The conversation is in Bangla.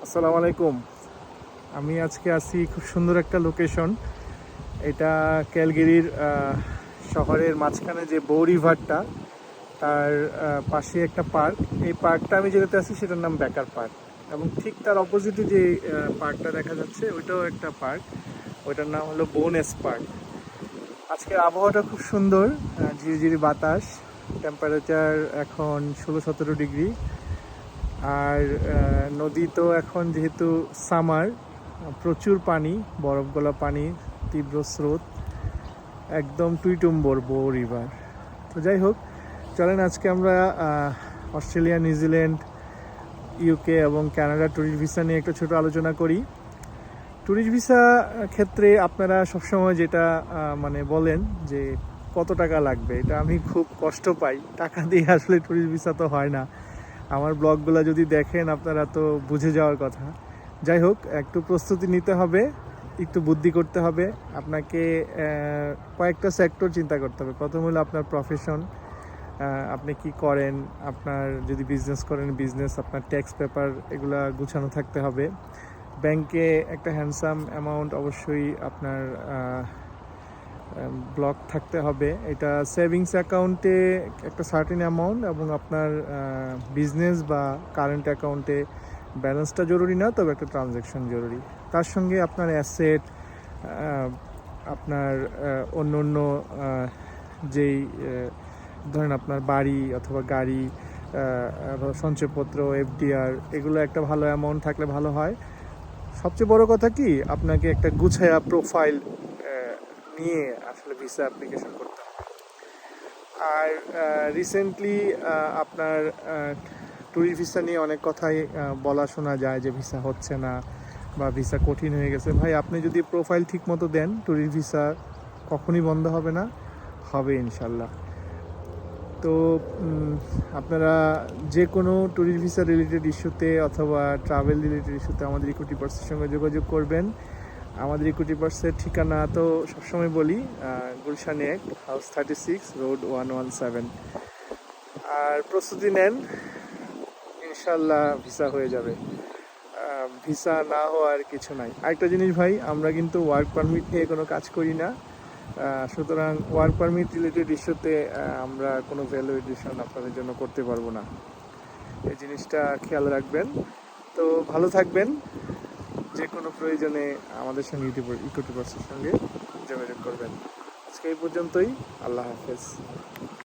আসসালামু আলাইকুম। আমি আজকে আছি খুব সুন্দর একটা লোকেশন। এটা ক্যালগেরির শহরের মাঝখানে যে বৌ রিভারটা, তার পাশে একটা পার্ক। এই পার্কটা আমি যেটাতে আছি সেটার নাম বেকার পার্ক, এবং ঠিক তার অপোজিটে যে পার্কটা দেখা যাচ্ছে ওইটাও একটা পার্ক, ওইটার নাম হলো বোনেস পার্ক। আজকের আবহাওয়াটা খুব সুন্দর, ঝিরিঝিরি বাতাস, টেম্পারেচার এখন 16-17 ডিগ্রি। আর নদী তো এখন যেহেতু সামার, প্রচুর পানি, বরফ গলা পানি, তীব্র স্রোত, একদম টুইটুম্বর বো রিভার। তো যাই হোক, চলেন আজকে আমরা অস্ট্রেলিয়া, নিউজিল্যান্ড, ইউকে এবং কানাডা ট্যুরিস্ট ভিসা নিয়ে একটা ছোট আলোচনা করি। ট্যুরিস্ট ভিসা ক্ষেত্রে আপনারা সবসময় যেটা মানে বলেন যে কত টাকা লাগবে, এটা আমি খুব কষ্ট পাই। টাকা দিয়ে আসলে ট্যুরিস্ট ভিসা তো হয় না। আমার ব্লগগুলো যদি দেখেন আপনারা তো বুঝে যাওয়ার কথা। যাই হোক, একটু প্রস্তুতি নিতে হবে, একটু বুদ্ধি করতে হবে। আপনাকে কয়েকটা সেক্টর চিন্তা করতে হবে। প্রথম হলো আপনার প্রফেশন, আপনি কি করেন। আপনার যদি বিজনেস করেন, বিজনেস, আপনার ট্যাক্স পেপার এগুলা গুছানো থাকতে হবে। ব্যাংকে একটা হ্যান্ডসাম অ্যামাউন্ট অবশ্যই আপনার ব্লক থাকতে হবে। এটা সেভিংস অ্যাকাউন্টে একটা সার্টেন অ্যামাউন্ট, এবং আপনার বিজনেস বা কারেন্ট অ্যাকাউন্টে ব্যালেন্সটা জরুরি না, তবে একটা ট্রানজ্যাকশন জরুরি। তার সঙ্গে আপনার অ্যাসেট, আপনার অন্য অন্য যেই ধরেন আপনার বাড়ি অথবা গাড়ি, সঞ্চয়পত্র, এফডিআর, এগুলো একটা ভালো অ্যামাউন্ট থাকলে ভালো হয়। সবচেয়ে বড় কথা কি, আপনাকে একটা গুছায়া প্রোফাইল নিয়ে আসলে ভিসা অ্যাপ্লিকেশন করতে হবে। আর রিসেন্টলি আপনার ট্যুরিস্ট ভিসা নিয়ে অনেক কথাই বলা শোনা যায় যে ভিসা হচ্ছে না বা ভিসা কঠিন হয়ে গেছে। ভাই, আপনি যদি প্রোফাইল ঠিক মতো দেন, ট্যুরিস্ট ভিসা কখনই বন্ধ হবে না, হবে ইনশাল্লাহ। তো আপনারা যে কোনো ট্যুরিস্ট ভিসা রিলেটেড ইস্যুতে অথবা ট্রাভেল রিলেটেড ইস্যুতে আমাদের ইকুইটি পার্সের সঙ্গে যোগাযোগ করবেন। আমাদের ইকুইটি পার্সের ঠিকানা তো সবসময় বলি, গুলশান 1, হাউস 36, রোড 117। আর প্রস্তুতি নেন, ইনশাল্লাহ ভিসা হয়ে যাবে। ভিসা না হওয়ার কিছু নাই। আরেকটা জিনিস ভাই, আমরা কিন্তু ওয়ার্ক পারমিট নিয়ে কোনো কাজ করি না। সুতরাং ওয়ার্ক পারমিট রিলেটেড ইস্যুতে আমরা কোনো ভ্যালু এডিশন আপনাদের জন্য করতে পারবো না। এই জিনিসটা খেয়াল রাখবেন। তো ভালো থাকবেন। যে কোনো প্রয়োজনে আমাদের সঙ্গে ইকুইটি পার্সের সঙ্গে যোগাযোগ করবেন। আজকে এই পর্যন্তই। আল্লাহ হাফেজ।